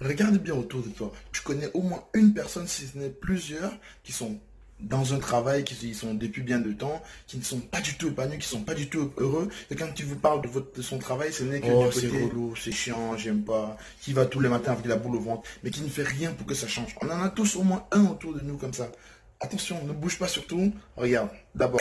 Regarde bien autour de toi. Tu connais au moins une personne, si ce n'est plusieurs, qui sont dans un travail, qui sont depuis bien de temps, qui ne sont pas du tout épanouis, qui ne sont pas du tout heureux. Et quand tu vous parles de son travail, ce n'est que du côté relou, c'est chiant, j'aime pas, qui va tous les matins avec la boule au ventre, mais qui ne fait rien pour que ça change. On en a tous au moins un autour de nous comme ça. Attention, ne bouge pas surtout. Regarde, d'abord.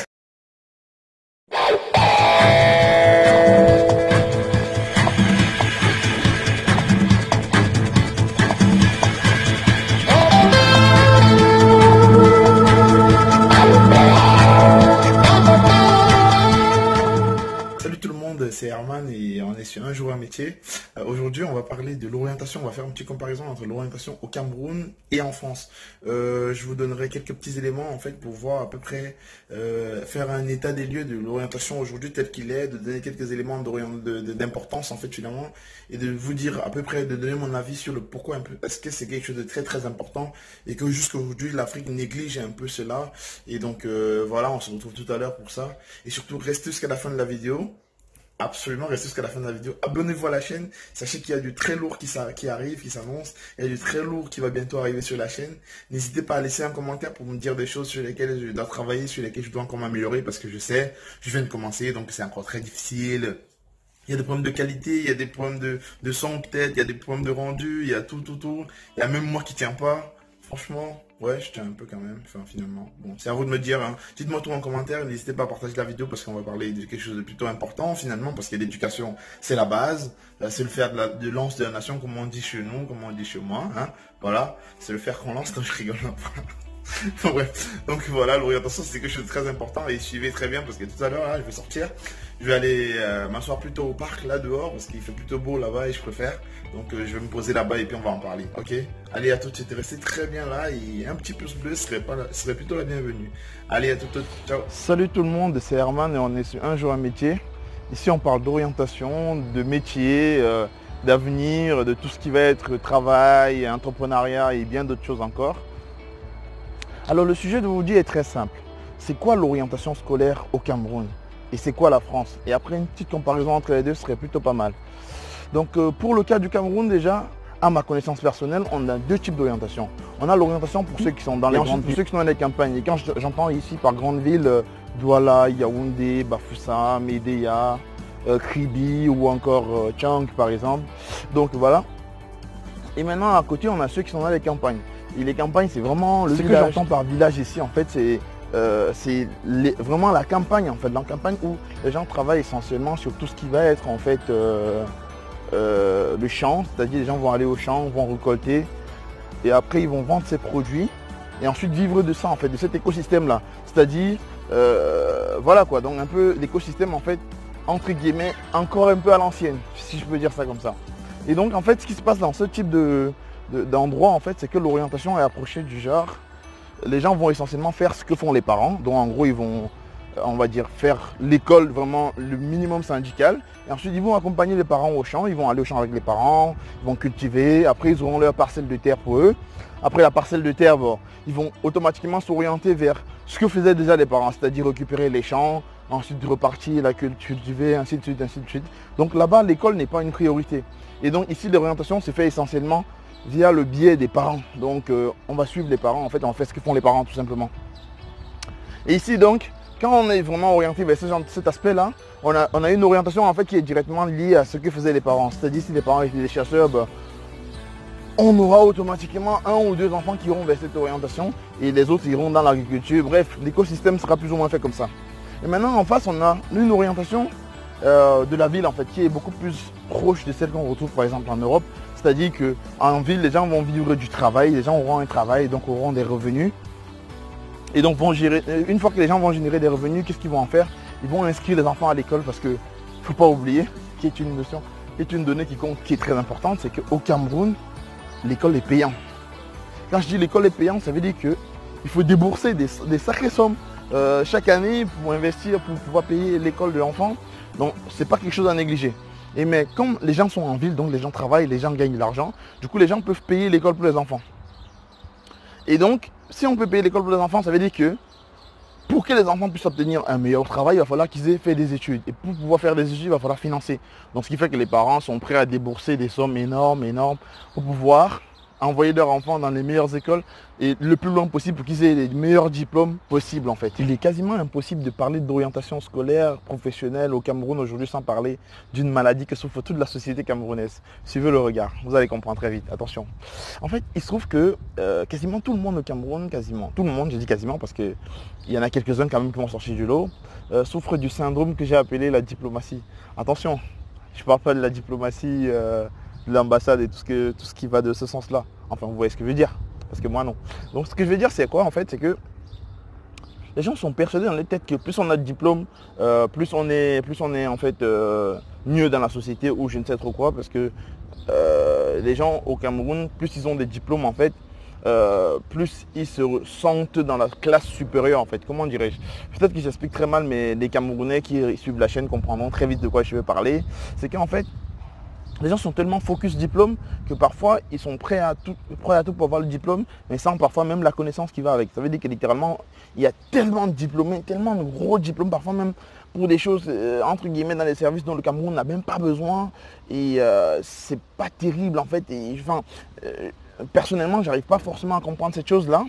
Salut tout le monde, c'est Herman et on est sur Un jour un métier. Aujourd'hui, on va parler de l'orientation. On va faire une petite comparaison entre l'orientation au Cameroun et en France. Je vous donnerai quelques petits éléments en fait pour voir à peu près faire un état des lieux de l'orientation aujourd'hui tel qu'il est, de donner quelques éléments d'importance en fait finalement et de vous dire à peu près, de donner mon avis sur le pourquoi un peu. Parce que c'est quelque chose de très très important et que jusqu'à aujourd'hui l'Afrique néglige un peu cela. Et donc voilà, on se retrouve tout à l'heure pour ça. Et surtout, restez jusqu'à la fin de la vidéo. Absolument, restez jusqu'à la fin de la vidéo. Abonnez-vous à la chaîne. Sachez qu'il y a du très lourd qui arrive, qui s'annonce. Il y a du très lourd qui va bientôt arriver sur la chaîne. N'hésitez pas à laisser un commentaire pour me dire des choses sur lesquelles je dois travailler, sur lesquelles je dois encore m'améliorer parce que je sais, je viens de commencer, donc c'est encore très difficile. Il y a des problèmes de qualité, il y a des problèmes de son peut-être, il y a des problèmes de rendu, il y a tout. Il y a même moi qui tiens pas. Franchement, ouais, je tiens un peu quand même, enfin finalement. Bon, c'est à vous de me dire, hein. Dites-moi tout en commentaire, n'hésitez pas à partager la vidéo parce qu'on va parler de quelque chose de plutôt important finalement, parce que l'éducation, c'est la base, c'est le fer de lance de la nation, comme on dit chez nous, comme on dit chez moi, hein. Voilà, c'est le fer qu'on lance, quand je rigole un peu. Bref, donc voilà, l'orientation c'est quelque chose de très important et suivez très bien parce que tout à l'heure, là, je vais sortir, je vais aller m'asseoir plutôt au parc là dehors parce qu'il fait plutôt beau là-bas et je préfère. Donc je vais me poser là-bas et puis on va en parler, ok? Allez, à tout de suite, restez très bien là et un petit pouce bleu serait plutôt la bienvenue. Allez, à tout de suite, ciao! Salut tout le monde, c'est Herman et on est sur Un jour un métier. Ici on parle d'orientation, de métier, d'avenir, de tout ce qui va être travail, entrepreneuriat et bien d'autres choses encore. Alors le sujet de aujourd'hui est très simple. C'est quoi l'orientation scolaire au Cameroun? Et c'est quoi la France? Et après une petite comparaison entre les deux serait plutôt pas mal. Donc pour le cas du Cameroun déjà, à ma connaissance personnelle, on a deux types d'orientation. On a l'orientation pour ceux qui sont dans les grandes villes, ceux qui sont dans les campagnes. Et quand j'entends ici par grandes villes, Douala, Yaoundé, Bafoussam, Médéa, Kribi ou encore Tchang par exemple. Donc voilà. Et maintenant à côté, on a ceux qui sont dans les campagnes. Et les campagnes, c'est vraiment le village. Ce que j'entends par village ici, en fait, c'est vraiment la campagne, en fait. La campagne où les gens travaillent essentiellement sur tout ce qui va être, en fait, le champ. C'est-à-dire, les gens vont aller au champ, vont récolter. Et après, ils vont vendre ces produits. Et ensuite, vivre de ça, en fait, de cet écosystème-là. C'est-à-dire, voilà quoi. Donc, un peu l'écosystème, en fait, entre guillemets, encore un peu à l'ancienne, si je peux dire ça comme ça. Et donc, en fait, ce qui se passe dans ce type d'endroit, en fait, c'est que l'orientation est approchée du genre, les gens vont essentiellement faire ce que font les parents, donc en gros ils vont, on va dire, faire l'école vraiment le minimum syndical, et ensuite ils vont accompagner les parents au champ, ils vont aller au champ avec les parents, ils vont cultiver, après ils auront leur parcelle de terre pour eux, après la parcelle de terre, bon, ils vont automatiquement s'orienter vers ce que faisaient déjà les parents, c'est-à-dire récupérer les champs, ensuite repartir, la cultiver, ainsi de suite, ainsi de suite. Donc là-bas, l'école n'est pas une priorité. Et donc ici, l'orientation se fait essentiellement via le biais des parents. Donc on va suivre les parents, en fait on fait ce que font les parents tout simplement. Et ici donc, quand on est vraiment orienté vers cet aspect-là, on a une orientation en fait qui est directement liée à ce que faisaient les parents. C'est-à-dire si les parents étaient des chasseurs, ben, on aura automatiquement un ou deux enfants qui iront vers cette orientation et les autres iront dans l'agriculture. Bref, l'écosystème sera plus ou moins fait comme ça. Et maintenant en face, on a une orientation de la ville en fait qui est beaucoup plus proche de celle qu'on retrouve par exemple en Europe. C'est-à-dire qu'en ville, les gens vont vivre du travail, les gens auront un travail, donc auront des revenus. Et donc vont gérer, une fois que les gens vont générer des revenus, qu'est-ce qu'ils vont en faire? Ils vont inscrire les enfants à l'école parce qu'il ne faut pas oublier, qui est une notion, qui est une donnée qui compte, qui est très importante, c'est qu'au Cameroun, l'école est payante. Quand je dis l'école est payante, ça veut dire qu'il faut débourser des sacrées sommes chaque année pour investir, pour pouvoir payer l'école de l'enfant. Donc ce n'est pas quelque chose à négliger. Et mais comme les gens sont en ville, donc les gens travaillent, les gens gagnent de l'argent, du coup les gens peuvent payer l'école pour les enfants. Et donc, si on peut payer l'école pour les enfants, ça veut dire que pour que les enfants puissent obtenir un meilleur travail, il va falloir qu'ils aient fait des études. Et pour pouvoir faire des études, il va falloir financer. Donc ce qui fait que les parents sont prêts à débourser des sommes énormes pour pouvoir envoyer leurs enfants dans les meilleures écoles et le plus loin possible pour qu'ils aient les meilleurs diplômes possibles en fait. Il est quasiment impossible de parler d'orientation scolaire, professionnelle au Cameroun aujourd'hui sans parler d'une maladie que souffre toute la société camerounaise. Suivez le regard, vous allez comprendre très vite, attention. En fait, il se trouve que quasiment tout le monde au Cameroun, quasiment tout le monde, je dis quasiment parce qu'il y en a quelques-uns quand même qui vont sortir du lot, souffrent du syndrome que j'ai appelé la diplomatie. Attention, je ne parle pas de la diplomatie de l'ambassade et tout ce qui va de ce sens-là. Enfin, vous voyez ce que je veux dire, parce que moi non. Donc ce que je veux dire, c'est quoi en fait? C'est que les gens sont persuadés dans les têtes que plus on a de diplômes, plus on est en fait mieux dans la société ou je ne sais trop quoi, parce que les gens au Cameroun, plus ils ont des diplômes en fait, plus ils se sentent dans la classe supérieure en fait. Comment dirais-je? Peut-être que j'explique très mal, mais les Camerounais qui suivent la chaîne comprendront très vite de quoi je vais parler. C'est qu'en fait, les gens sont tellement focus diplôme que parfois ils sont prêts à tout pour avoir le diplôme, mais sans parfois même la connaissance qui va avec. Ça veut dire que littéralement, il y a tellement de diplômés, tellement de gros diplômes, parfois même pour des choses entre guillemets dans les services dont le Cameroun n'a même pas besoin. Et c'est pas terrible en fait. Et, enfin, personnellement, j'arrive pas forcément à comprendre cette chose-là.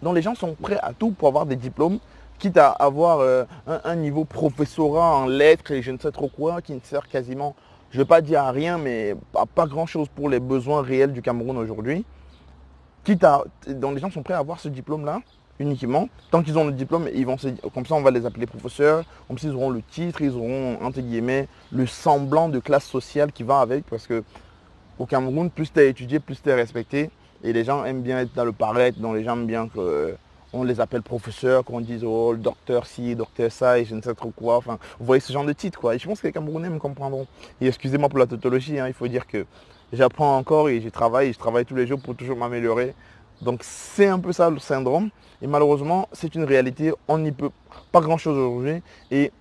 Donc les gens sont prêts à tout pour avoir des diplômes, quitte à avoir un niveau professorat en lettres et je ne sais trop quoi, qui ne sert quasiment, je ne vais pas dire à rien, mais pas grand-chose pour les besoins réels du Cameroun aujourd'hui. Donc les gens sont prêts à avoir ce diplôme-là uniquement. Tant qu'ils ont le diplôme, comme ça on va les appeler professeurs, comme s'ils auront le titre, ils auront entre guillemets le semblant de classe sociale qui va avec, parce que au Cameroun, plus tu as étudié, plus tu es respecté. Et les gens aiment bien être dans le paraître, donc les gens aiment bien qu'on les appelle professeurs, qu'on dise oh le docteur ci, docteur ça et je ne sais trop quoi. Enfin, vous voyez ce genre de titre quoi. Et je pense que les Camerounais me comprendront. Et excusez-moi pour la tautologie, hein, il faut dire que j'apprends encore et je travaille tous les jours pour toujours m'améliorer. Donc c'est un peu ça le syndrome. Et malheureusement, c'est une réalité, on n'y peut pas grand chose aujourd'hui. Et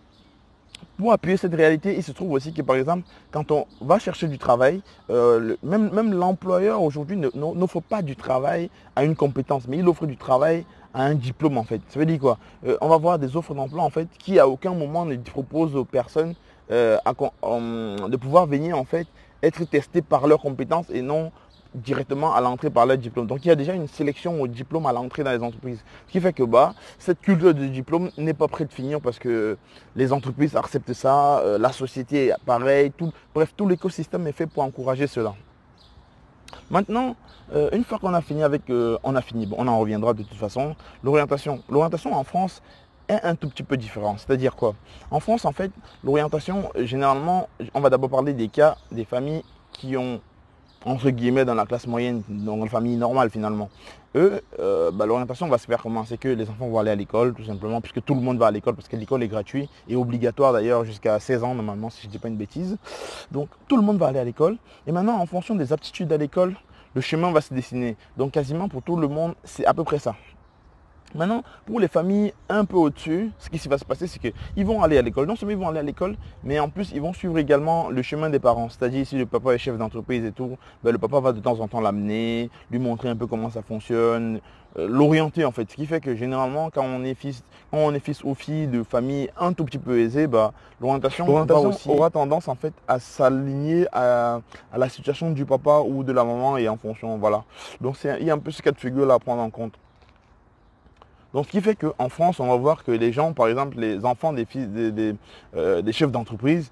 pour appuyer cette réalité, il se trouve aussi que par exemple, quand on va chercher du travail, même l'employeur aujourd'hui n'offre pas du travail à une compétence, mais il offre du travail à un diplôme en fait. Ça veut dire quoi? On va voir des offres d'emploi en fait qui à aucun moment ne proposent aux personnes de pouvoir venir en fait être testées par leurs compétences et non directement à l'entrée par leur diplôme. Donc il y a déjà une sélection au diplôme à l'entrée dans les entreprises. Ce qui fait que cette culture de diplôme n'est pas prête de finir parce que les entreprises acceptent ça, la société est pareil, bref, tout l'écosystème est fait pour encourager cela. Maintenant, une fois qu'on a fini on en reviendra de toute façon, l'orientation. L'orientation en France est un tout petit peu différente. C'est-à-dire quoi? En France, en fait, l'orientation, généralement, on va d'abord parler des cas des familles qui ont entre guillemets dans la classe moyenne, dans une famille normale finalement. Eux, l'orientation va se faire comment? C'est que les enfants vont aller à l'école tout simplement, puisque tout le monde va à l'école, parce que l'école est gratuite et obligatoire d'ailleurs jusqu'à 16 ans normalement, si je ne dis pas une bêtise. Donc tout le monde va aller à l'école. Et maintenant, en fonction des aptitudes à l'école, le chemin va se dessiner. Donc quasiment pour tout le monde, c'est à peu près ça. Maintenant, pour les familles un peu au-dessus, ce qui va se passer, c'est qu'ils vont aller à l'école. Non seulement ils vont aller à l'école, mais en plus, ils vont suivre également le chemin des parents. C'est-à-dire, si le papa est chef d'entreprise et tout, le papa va de temps en temps l'amener, lui montrer un peu comment ça fonctionne, l'orienter en fait. Ce qui fait que généralement, quand on est fils ou fille de famille un tout petit peu aisée, l'orientation aura tendance en fait à s'aligner à la situation du papa ou de la maman et en fonction, voilà. Donc, il y a un peu ce cas de figure là à prendre en compte. Donc, ce qui fait qu'en France, on va voir que les gens, par exemple, les enfants des chefs d'entreprise,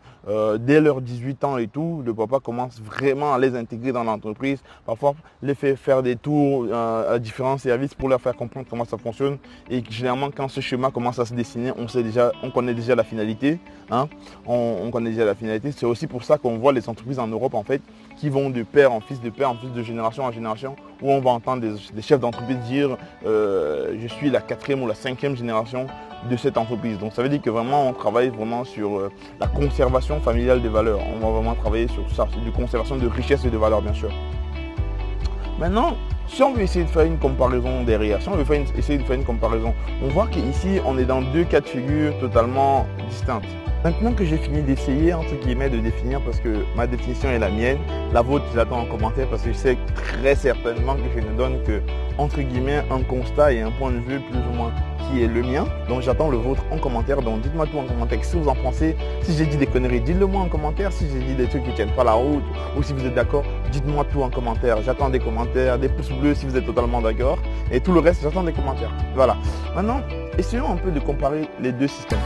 dès leurs 18 ans et tout, le papa commence vraiment à les intégrer dans l'entreprise. Parfois, les fait faire des tours à différents services pour leur faire comprendre comment ça fonctionne. Et généralement, quand ce schéma commence à se dessiner, on connaît déjà la finalité. Hein, on connaît déjà la finalité. C'est aussi pour ça qu'on voit les entreprises en Europe, en fait, qui vont de père en fils, de génération en génération, où on va entendre des chefs d'entreprise dire je suis la 4e ou la 5e génération de cette entreprise. Donc ça veut dire que vraiment on travaille vraiment sur la conservation familiale des valeurs. On va vraiment travailler sur ça, c'est de conservation de richesse et de valeurs bien sûr. Maintenant, si on veut essayer de faire une comparaison derrière, essayer de faire une comparaison, on voit qu'ici on est dans deux cas de figure totalement distincts. Maintenant que j'ai fini d'essayer, entre guillemets, de définir, parce que ma définition est la mienne, la vôtre, je l'attends en commentaire, parce que je sais très certainement que je ne donne que, entre guillemets, un constat et un point de vue plus ou moins qui est le mien. Donc j'attends le vôtre en commentaire. Donc dites-moi tout en commentaire si vous en pensez. Si j'ai dit des conneries, dites-le moi en commentaire. Si j'ai dit des trucs qui ne tiennent pas la route ou si vous êtes d'accord, dites-moi tout en commentaire. J'attends des commentaires, des pouces bleus si vous êtes totalement d'accord. Et tout le reste, j'attends des commentaires. Voilà. Maintenant, essayons un peu de comparer les deux systèmes.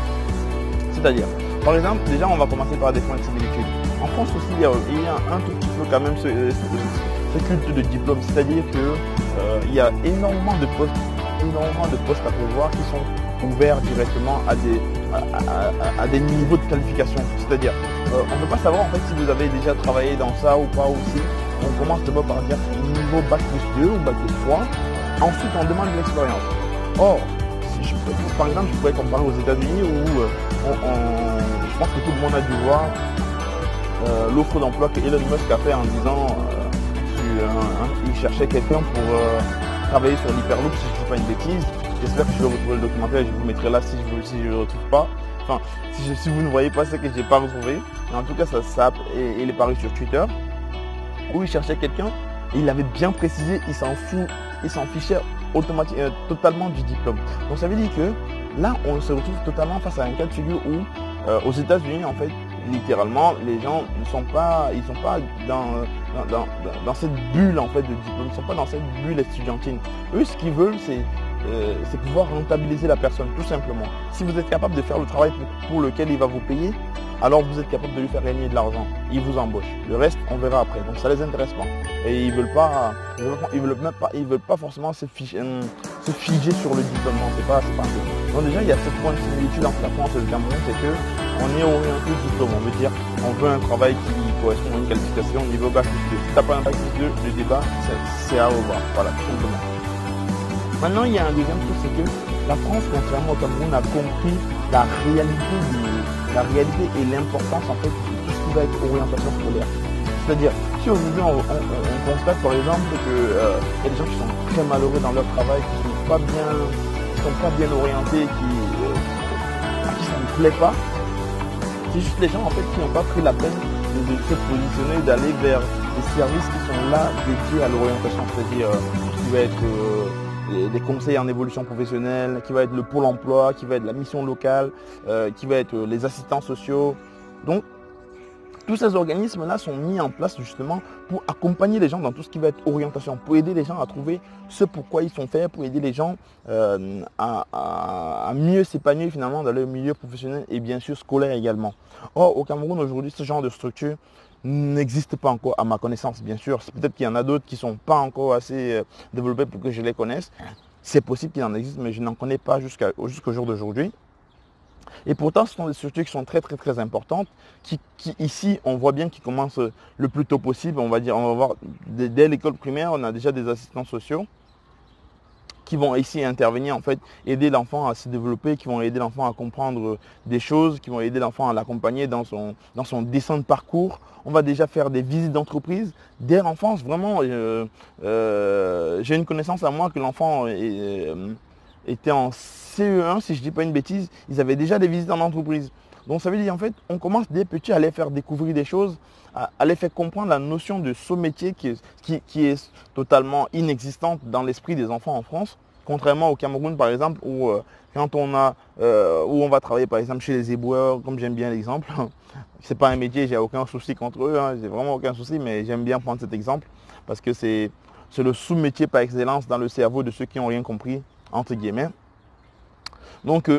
C'est-à-dire, par exemple, déjà on va commencer par des points de similitude. En France aussi, il y a un tout petit peu quand même ce culte de diplôme. C'est-à-dire qu'il y a énormément de postes à pouvoir qui sont ouverts directement à des niveaux de qualification. C'est-à-dire, on ne peut pas savoir en fait si vous avez déjà travaillé dans ça ou pas aussi. On commence d'abord par dire niveau bac plus 2 ou bac plus 3. Ensuite, on demande de l'expérience. Or, par exemple, je pourrais comparer aux États-Unis où je pense que tout le monde a dû voir l'offre d'emploi que Elon Musk a fait en disant qu'il cherchait quelqu'un pour travailler sur l'Hyperloop, si je ne dis pas une bêtise. J'espère que je vais retrouver le documentaire et je vous mettrai là si je ne le retrouve pas. Enfin, si vous ne voyez pas, c'est que je n'ai pas retrouvé. Mais en tout cas, il est paru sur Twitter où il cherchait quelqu'un et il avait bien précisé, il s'en fichait totalement du diplôme. Donc ça veut dire que là, on se retrouve totalement face à un cas de figure où aux États-Unis, en fait, littéralement, les gens ils sont pas dans cette bulle en fait de diplôme, ils ne sont pas dans cette bulle estudiantine. Eux, ce qu'ils veulent, c'est pouvoir rentabiliser la personne, tout simplement. Si vous êtes capable de faire le travail pour lequel il va vous payer, alors vous êtes capable de lui faire gagner de l'argent. Ils vous embauchent. Le reste, on verra après. Donc ça les intéresse pas. Et ils veulent pas forcément se figer sur le diplôme. Non, c'est pas un peu. Donc déjà, il y a ce point de similitude entre la France et le Cameroun, c'est que on est orienté diplôme. On veut dire, on veut un travail qui correspond à une qualification au niveau bac plus 2. Si tu n'as pas un bac plus 2, le débat, c'est à revoir. Voilà, tout simplement. Maintenant, il y a un deuxième truc, c'est que la France, contrairement au Cameroun, a compris la réalité et l'importance en fait de tout ce qui va être orientation scolaire. C'est-à-dire, si aujourd'hui on constate par exemple qu'il y a des gens qui sont très malheureux dans leur travail, qui ne sont pas bien orientés, à qui ça ne plaît pas, c'est juste les gens en fait qui n'ont pas pris la peine de se positionner, d'aller vers des services qui sont là dédiés à l'orientation, c'est-à-dire qui va être des conseils en évolution professionnelle, qui va être le pôle emploi, qui va être la mission locale, qui va être les assistants sociaux. Donc, tous ces organismes-là sont mis en place justement pour accompagner les gens dans tout ce qui va être orientation, pour aider les gens à trouver ce pourquoi ils sont faits, pour aider les gens à mieux s'épanouir finalement dans le milieu professionnel et bien sûr scolaire également. Or, au Cameroun aujourd'hui, ce genre de structure n'existe pas encore à ma connaissance, bien sûr. Peut-être qu'il y en a d'autres qui ne sont pas encore assez développés pour que je les connaisse. C'est possible qu'il en existe, mais je n'en connais pas jusqu'au jour d'aujourd'hui. Et pourtant, ce sont des structures qui sont très très très importantes, qui ici, on voit bien qu'ils commencent le plus tôt possible. On va voir, dès l'école primaire, on a déjà des assistants sociaux qui vont ici intervenir, en fait, aider l'enfant à se développer, qui vont aider l'enfant à comprendre des choses, qui vont aider l'enfant à l'accompagner dans son dessin de parcours. On va déjà faire des visites d'entreprise dès l'enfance. Vraiment, j'ai une connaissance à moi que l'enfant était en CE1, si je ne dis pas une bêtise, ils avaient déjà des visites en entreprise. Donc ça veut dire en fait, on commence dès petit à les faire découvrir des choses, à les faire comprendre la notion de ce métier qui est totalement inexistante dans l'esprit des enfants en France, contrairement au Cameroun par exemple, où quand où on va travailler par exemple chez les éboueurs, comme j'aime bien l'exemple, c'est pas un métier, j'ai aucun souci contre eux, hein, j'ai vraiment aucun souci, mais j'aime bien prendre cet exemple parce que c'est le sous-métier par excellence dans le cerveau de ceux qui n'ont rien compris, entre guillemets. Donc,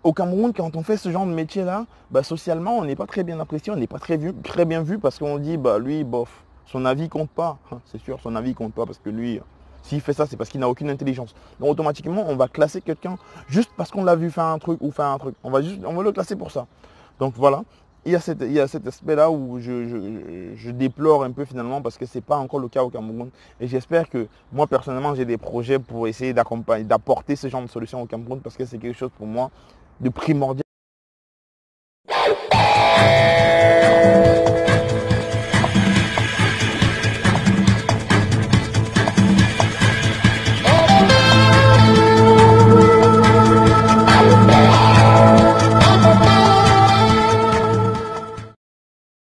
au Cameroun, quand on fait ce genre de métier-là, socialement, on n'est pas très bien apprécié, on n'est pas très bien vu parce qu'on dit, lui, bof, son avis compte pas. C'est sûr, son avis compte pas parce que lui, s'il fait ça, c'est parce qu'il n'a aucune intelligence. Donc, automatiquement, on va classer quelqu'un juste parce qu'on l'a vu faire un truc ou faire un truc. On va le classer pour ça. Donc, voilà. Il y a cet aspect-là où je déplore un peu finalement parce que ce n'est pas encore le cas au Cameroun. Et j'espère que moi personnellement j'ai des projets pour essayer d'apporter ce genre de solution au Cameroun parce que c'est quelque chose pour moi de primordial.